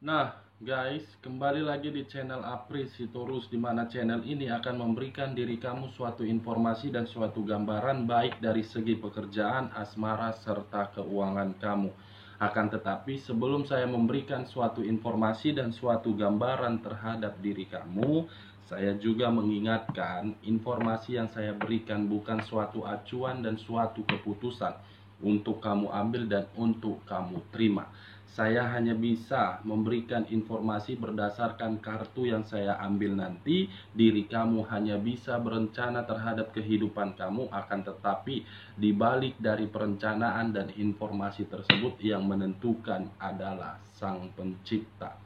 Nah, guys, kembali lagi di channel Apri Sitorus, di mana channel ini akan memberikan diri kamu suatu informasi dan suatu gambaran baik dari segi pekerjaan, asmara, serta keuangan kamu. Akan tetapi, sebelum saya memberikan suatu informasi dan suatu gambaran terhadap diri kamu, saya juga mengingatkan informasi yang saya berikan bukan suatu acuan dan suatu keputusan untuk kamu ambil dan untuk kamu terima. Saya hanya bisa memberikan informasi berdasarkan kartu yang saya ambil nanti. Diri kamu hanya bisa berencana terhadap kehidupan kamu, akan tetapi dibalik dari perencanaan dan informasi tersebut yang menentukan adalah Sang Pencipta.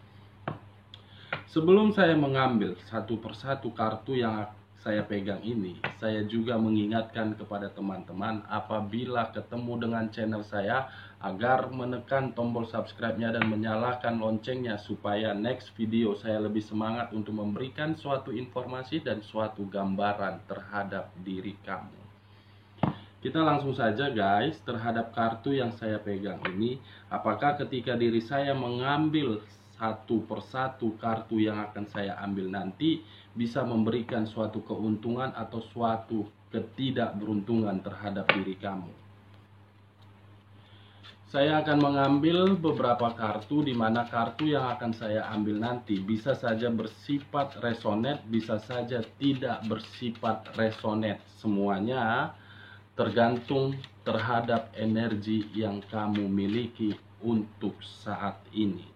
Sebelum saya mengambil satu persatu kartu yang saya pegang ini, saya juga mengingatkan kepada teman-teman apabila ketemu dengan channel saya agar menekan tombol subscribe-nya dan menyalakan loncengnya supaya next video saya lebih semangat untuk memberikan suatu informasi dan suatu gambaran terhadap diri kamu. Kita langsung saja guys terhadap kartu yang saya pegang ini. Apakah ketika diri saya mengambil satu persatu kartu yang akan saya ambil nanti bisa memberikan suatu keuntungan atau suatu ketidakberuntungan terhadap diri kamu? Saya akan mengambil beberapa kartu, di mana kartu yang akan saya ambil nanti bisa saja bersifat resonate, bisa saja tidak bersifat resonate. Semuanya tergantung terhadap energi yang kamu miliki untuk saat ini.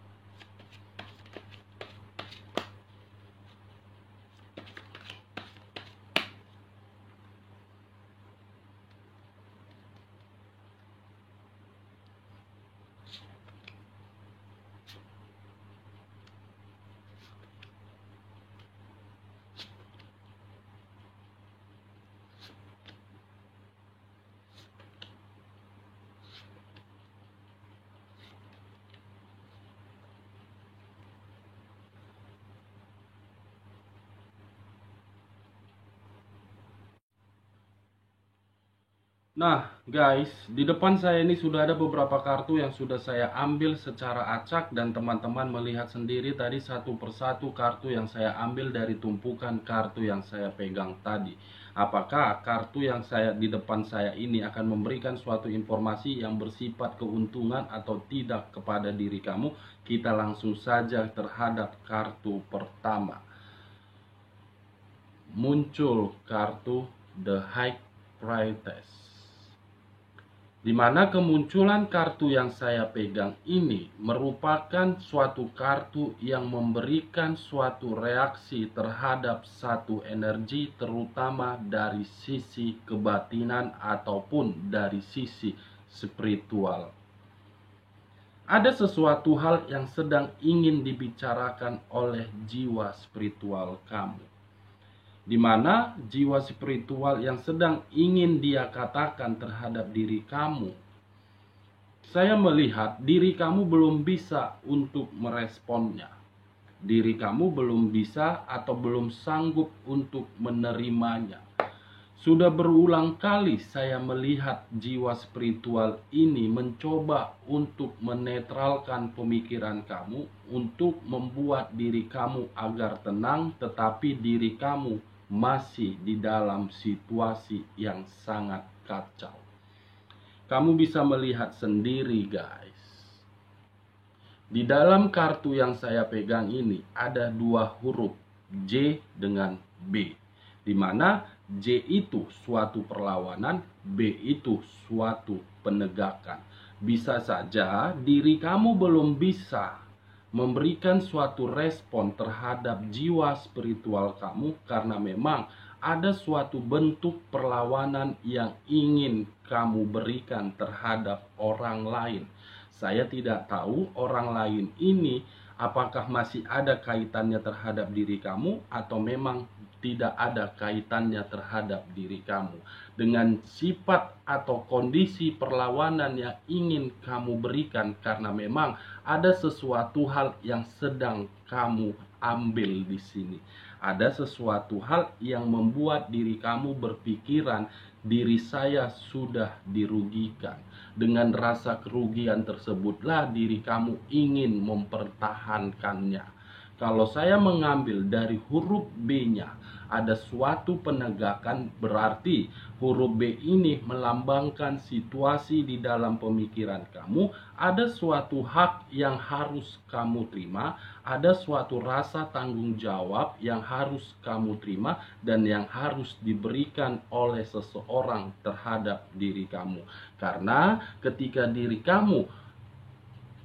Nah guys, di depan saya ini sudah ada beberapa kartu yang sudah saya ambil secara acak, dan teman-teman melihat sendiri tadi satu persatu kartu yang saya ambil dari tumpukan kartu yang saya pegang tadi. Apakah kartu yang di depan saya ini akan memberikan suatu informasi yang bersifat keuntungan atau tidak kepada diri kamu? Kita langsung saja terhadap kartu pertama. Muncul kartu The High Priestess, di mana kemunculan kartu yang saya pegang ini merupakan suatu kartu yang memberikan suatu reaksi terhadap satu energi, terutama dari sisi kebatinan ataupun dari sisi spiritual. Ada sesuatu hal yang sedang ingin dibicarakan oleh jiwa spiritual kamu, di mana jiwa spiritual yang sedang ingin dia katakan terhadap diri kamu. Saya melihat diri kamu belum bisa untuk meresponnya. Diri kamu belum bisa atau belum sanggup untuk menerimanya. Sudah berulang kali saya melihat jiwa spiritual ini mencoba untuk menetralkan pemikiran kamu, untuk membuat diri kamu agar tenang, tetapi diri kamu masih di dalam situasi yang sangat kacau. Kamu bisa melihat sendiri guys, di dalam kartu yang saya pegang ini ada dua huruf J dengan B, di mana J itu suatu perlawanan, B itu suatu penegakan. Bisa saja diri kamu belum bisa memberikan suatu respon terhadap jiwa spiritual kamu karena memang ada suatu bentuk perlawanan yang ingin kamu berikan terhadap orang lain. Saya tidak tahu orang lain ini apakah masih ada kaitannya terhadap diri kamu atau memang tidak ada kaitannya terhadap diri kamu. Dengan sifat atau kondisi perlawanan yang ingin kamu berikan karena memang ada sesuatu hal yang sedang kamu ambil di sini. Ada sesuatu hal yang membuat diri kamu berpikiran diri saya sudah dirugikan. Dengan rasa kerugian tersebutlah diri kamu ingin mempertahankannya. Kalau saya mengambil dari huruf B-nya, ada suatu penegakan, berarti huruf B ini melambangkan situasi di dalam pemikiran kamu. Ada suatu hak yang harus kamu terima, ada suatu rasa tanggung jawab yang harus kamu terima dan yang harus diberikan oleh seseorang terhadap diri kamu. Karena ketika diri kamu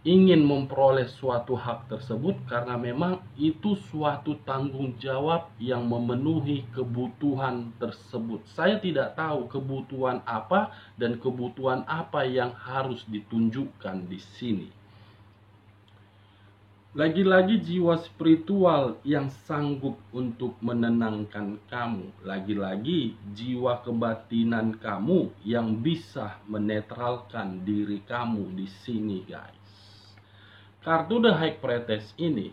ingin memperoleh suatu hak tersebut, karena memang itu suatu tanggung jawab yang memenuhi kebutuhan tersebut. Saya tidak tahu kebutuhan apa dan kebutuhan apa yang harus ditunjukkan di sini. Lagi-lagi jiwa spiritual yang sanggup untuk menenangkan kamu. Lagi-lagi jiwa kebatinan kamu yang bisa menetralkan diri kamu di sini, guys. Kartu The High Priestess ini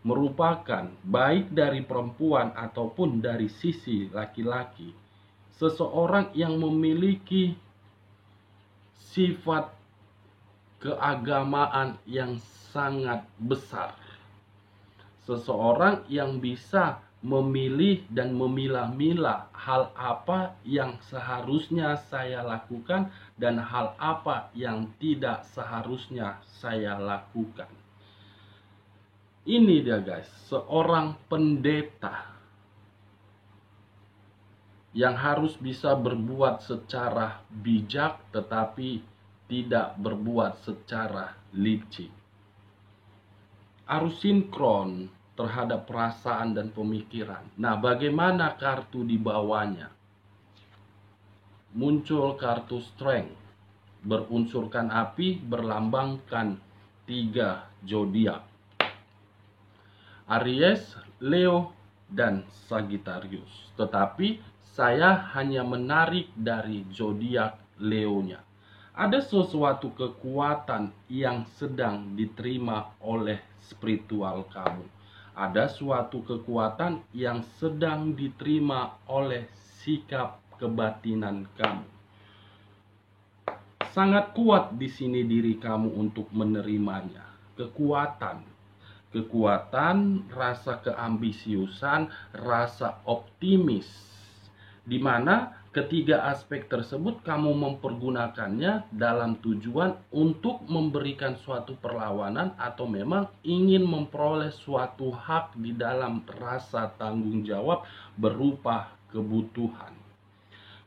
merupakan baik dari perempuan ataupun dari sisi laki-laki, seseorang yang memiliki sifat keagamaan yang sangat besar. Seseorang yang bisa memilih dan memilah-milah hal apa yang seharusnya saya lakukan dan hal apa yang tidak seharusnya saya lakukan. Ini dia, guys, seorang pendeta yang harus bisa berbuat secara bijak tetapi tidak berbuat secara licik. Harus sinkron terhadap perasaan dan pemikiran. Nah, bagaimana kartu di bawahnya? Muncul kartu Strength, berunsurkan api, berlambangkan 3 zodiak: Aries, Leo, dan Sagittarius. Tetapi saya hanya menarik dari zodiak Leo-nya. Ada sesuatu kekuatan yang sedang diterima oleh spiritual kamu. Ada suatu kekuatan yang sedang diterima oleh sikap kebatinan kamu. Sangat kuat di sini diri kamu untuk menerimanya. Kekuatan, rasa keambisiusan, rasa optimis, di mana ketiga aspek tersebut kamu mempergunakannya dalam tujuan untuk memberikan suatu perlawanan atau memang ingin memperoleh suatu hak di dalam rasa tanggung jawab berupa kebutuhan.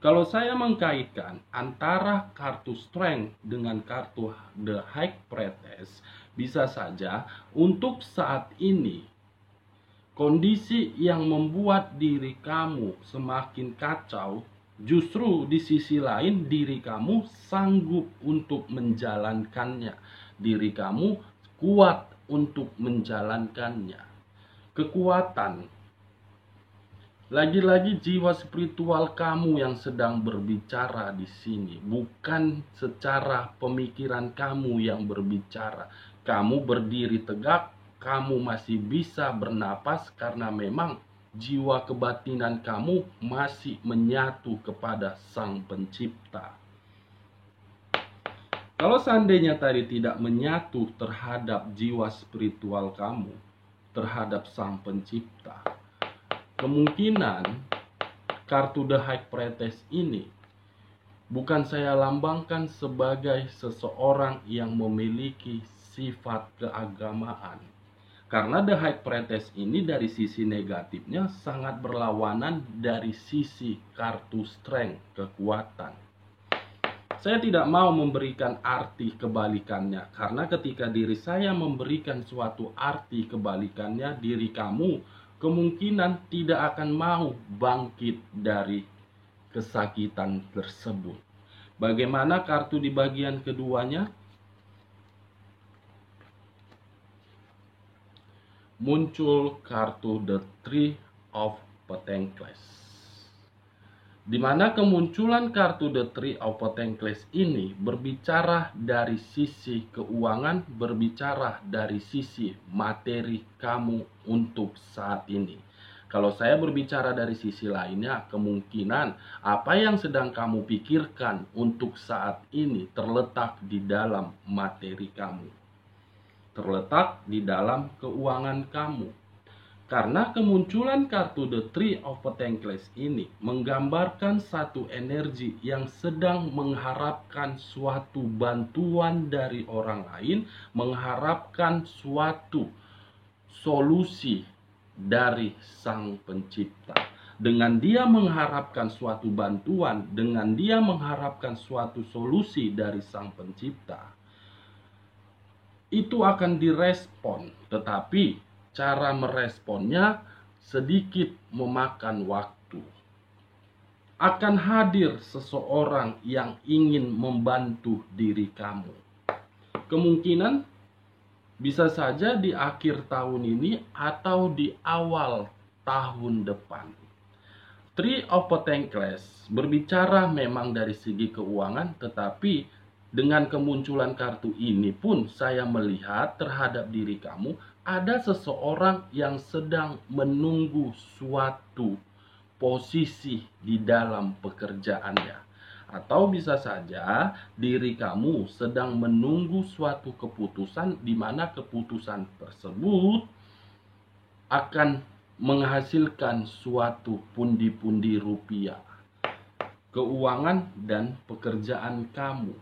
Kalau saya mengkaitkan antara kartu Strength dengan kartu The High Priestess, bisa saja untuk saat ini kondisi yang membuat diri kamu semakin kacau, justru di sisi lain diri kamu sanggup untuk menjalankannya. Diri kamu kuat untuk menjalankannya. Kekuatan. Lagi-lagi jiwa spiritual kamu yang sedang berbicara di sini, bukan secara pemikiran kamu yang berbicara. Kamu berdiri tegak, kamu masih bisa bernapas karena memang jiwa kebatinan kamu masih menyatu kepada Sang Pencipta. Kalau seandainya tadi tidak menyatu terhadap jiwa spiritual kamu, terhadap Sang Pencipta, kemungkinan kartu The High Priestess ini bukan saya lambangkan sebagai seseorang yang memiliki sifat keagamaan. Karena The High Priestess ini dari sisi negatifnya sangat berlawanan dari sisi kartu Strength, kekuatan. Saya tidak mau memberikan arti kebalikannya, karena ketika diri saya memberikan suatu arti kebalikannya, diri kamu kemungkinan tidak akan mau bangkit dari kesakitan tersebut. Bagaimana kartu di bagian keduanya? Muncul kartu The Three of Pentacles. Di mana kemunculan kartu The Three of Pentacles ini berbicara dari sisi keuangan, berbicara dari sisi materi kamu untuk saat ini. Kalau saya berbicara dari sisi lainnya, kemungkinan apa yang sedang kamu pikirkan untuk saat ini terletak di dalam materi kamu, terletak di dalam keuangan kamu. Karena kemunculan kartu The Three of Pentacles ini menggambarkan satu energi yang sedang mengharapkan suatu bantuan dari orang lain, mengharapkan suatu solusi dari Sang Pencipta. Dengan dia mengharapkan suatu bantuan, dengan dia mengharapkan suatu solusi dari Sang Pencipta, itu akan direspon, tetapi cara meresponnya sedikit memakan waktu. Akan hadir seseorang yang ingin membantu diri kamu. Kemungkinan bisa saja di akhir tahun ini atau di awal tahun depan. Three of Pentacles berbicara memang dari segi keuangan, tetapi dengan kemunculan kartu ini pun saya melihat terhadap diri kamu ada seseorang yang sedang menunggu suatu posisi di dalam pekerjaannya. Atau bisa saja diri kamu sedang menunggu suatu keputusan di mana keputusan tersebut akan menghasilkan suatu pundi-pundi rupiah. Keuangan dan pekerjaan kamu.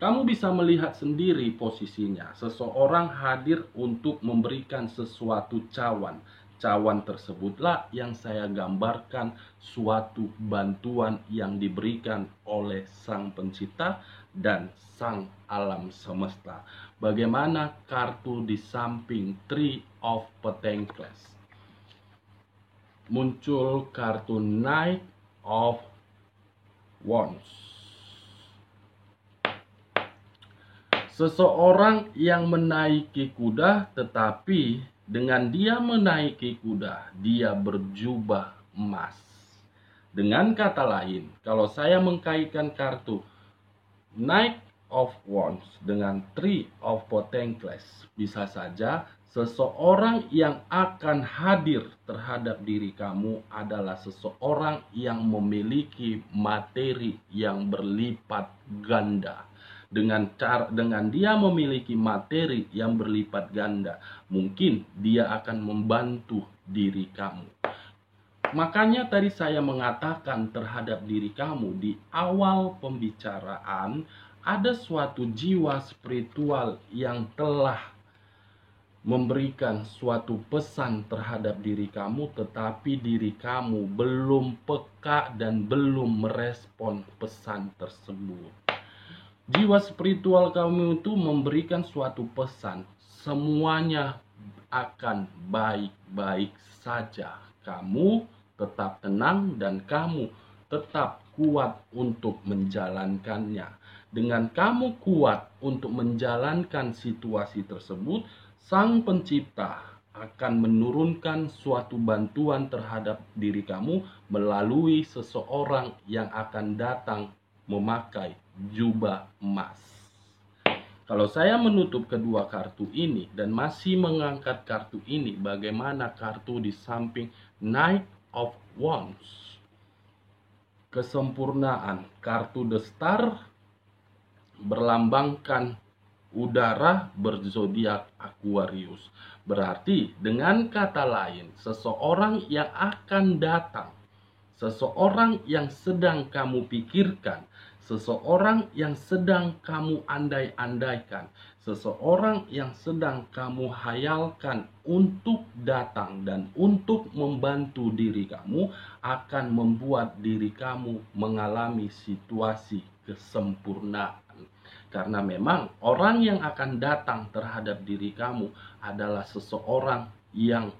Kamu bisa melihat sendiri posisinya. Seseorang hadir untuk memberikan sesuatu cawan. Cawan tersebutlah yang saya gambarkan suatu bantuan yang diberikan oleh Sang Pencipta dan Sang Alam Semesta. Bagaimana kartu di samping Three of Pentacles? Muncul kartu Knight of Wands. Seseorang yang menaiki kuda, tetapi dengan dia menaiki kuda, dia berjubah emas. Dengan kata lain, kalau saya mengkaitkan kartu Knight of Wands dengan Three of Pentacles, bisa saja seseorang yang akan hadir terhadap diri kamu adalah seseorang yang memiliki materi yang berlipat ganda. Dengan dia memiliki materi yang berlipat ganda, mungkin dia akan membantu diri kamu. Makanya tadi saya mengatakan terhadap diri kamu di awal pembicaraan, ada suatu jiwa spiritual yang telah memberikan suatu pesan terhadap diri kamu, tetapi diri kamu belum peka dan belum merespon pesan tersebut. Jiwa spiritual kamu itu memberikan suatu pesan, semuanya akan baik-baik saja. Kamu tetap tenang dan kamu tetap kuat untuk menjalankannya. Dengan kamu kuat untuk menjalankan situasi tersebut, Sang Pencipta akan menurunkan suatu bantuan terhadap diri kamu melalui seseorang yang akan datang memakai jubah emas. Kalau saya menutup kedua kartu ini dan masih mengangkat kartu ini, bagaimana kartu di samping Knight of Wands? Kesempurnaan. Kartu The Star berlambangkan udara berzodiak Aquarius. Berarti dengan kata lain, seseorang yang akan datang, seseorang yang sedang kamu pikirkan, seseorang yang sedang kamu andai-andaikan, seseorang yang sedang kamu hayalkan untuk datang dan untuk membantu diri kamu, akan membuat diri kamu mengalami situasi kesempurnaan. Karena memang orang yang akan datang terhadap diri kamu adalah seseorang yang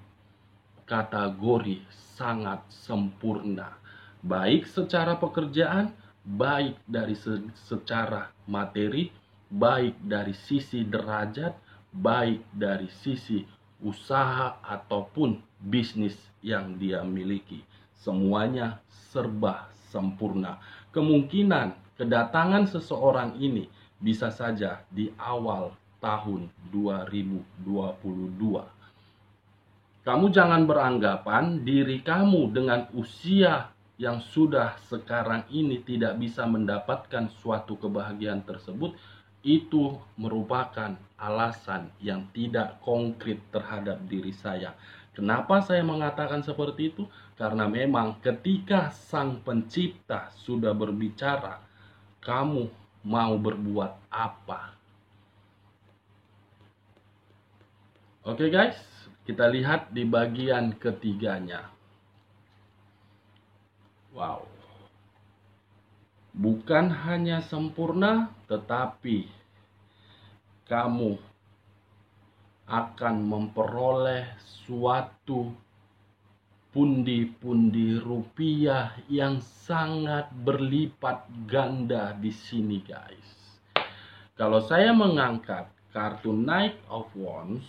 kategori sangat sempurna, baik secara pekerjaan, baik dari secara materi, baik dari sisi derajat, baik dari sisi usaha ataupun bisnis yang dia miliki. Semuanya serba sempurna. Kemungkinan kedatangan seseorang ini bisa saja di awal tahun 2022. Kamu jangan beranggapan diri kamu dengan usia yang sudah sekarang ini tidak bisa mendapatkan suatu kebahagiaan tersebut, itu merupakan alasan yang tidak konkret terhadap diri saya. Kenapa saya mengatakan seperti itu? Karena memang ketika Sang Pencipta sudah berbicara, kamu mau berbuat apa? Oke guys, kita lihat di bagian ketiganya. Wow. Bukan hanya sempurna, tetapi kamu akan memperoleh suatu pundi-pundi rupiah yang sangat berlipat ganda di sini guys. Kalau saya mengangkat kartu Knight of Wands,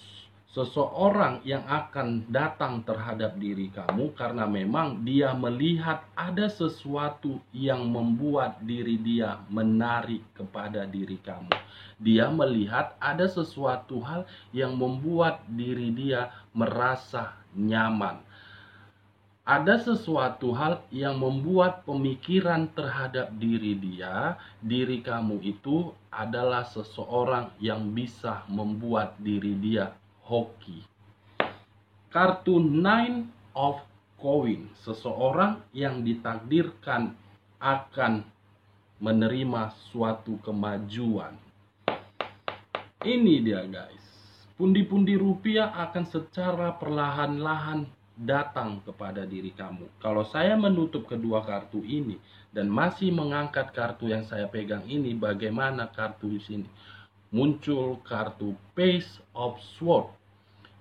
seseorang yang akan datang terhadap diri kamu karena memang dia melihat ada sesuatu yang membuat diri dia menarik kepada diri kamu. Dia melihat ada sesuatu hal yang membuat diri dia merasa nyaman. Ada sesuatu hal yang membuat pemikiran terhadap diri dia, diri kamu itu adalah seseorang yang bisa membuat diri dia hoki. Kartu Nine of Coin, seseorang yang ditakdirkan akan menerima suatu kemajuan. Ini dia guys, pundi-pundi rupiah akan secara perlahan-lahan datang kepada diri kamu. Kalau saya menutup kedua kartu ini dan masih mengangkat kartu yang saya pegang ini, bagaimana kartu di sini? Muncul kartu Page of Swords.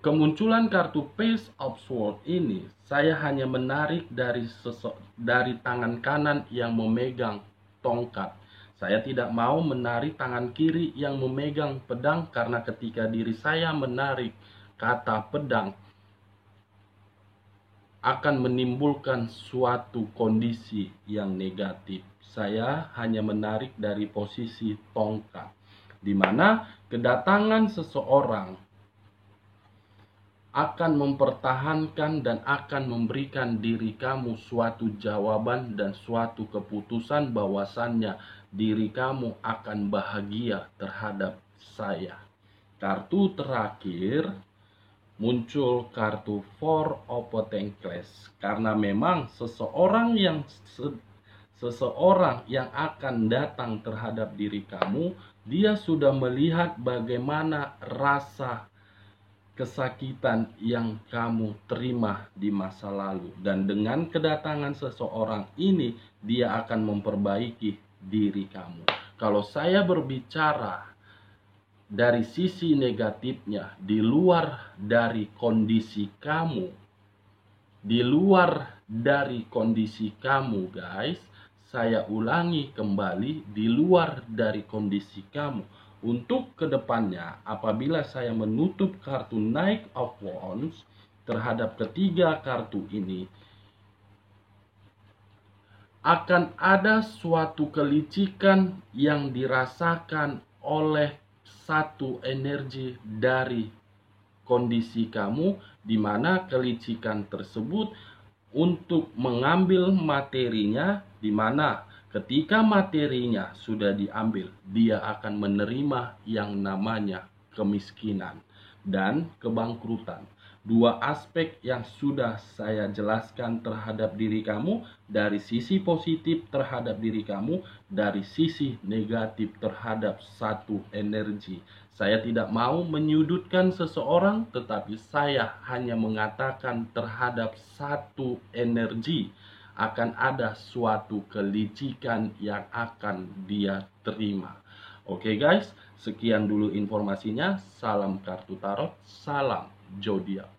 Kemunculan kartu Page of Swords ini, saya hanya menarik dari tangan kanan yang memegang tongkat. Saya tidak mau menarik tangan kiri yang memegang pedang, karena ketika diri saya menarik kata pedang, akan menimbulkan suatu kondisi yang negatif. Saya hanya menarik dari posisi tongkat, di mana kedatangan seseorang akan mempertahankan dan akan memberikan diri kamu suatu jawaban dan suatu keputusan bahwasannya diri kamu akan bahagia terhadap saya. Kartu terakhir muncul kartu Four of Pentacles, karena memang seseorang yang akan datang terhadap diri kamu, dia sudah melihat bagaimana rasa kesakitan yang kamu terima di masa lalu, dan dengan kedatangan seseorang ini dia akan memperbaiki diri kamu. Kalau saya berbicara dari sisi negatifnya, di luar dari kondisi kamu, guys, saya ulangi kembali, di luar dari kondisi kamu. Untuk kedepannya, apabila saya menutup kartu Knight of Wands terhadap ketiga kartu ini, akan ada suatu kelicikan yang dirasakan oleh satu energi dari kondisi kamu, di mana kelicikan tersebut untuk mengambil materinya, di mana ketika materinya sudah diambil, dia akan menerima yang namanya kemiskinan dan kebangkrutan. Dua aspek yang sudah saya jelaskan terhadap diri kamu, dari sisi positif terhadap diri kamu, dari sisi negatif terhadap satu energi. Saya tidak mau menyudutkan seseorang, tetapi saya hanya mengatakan terhadap satu energi akan ada suatu kelicikan yang akan dia terima. Oke guys, sekian dulu informasinya. Salam kartu tarot, salam zodiak.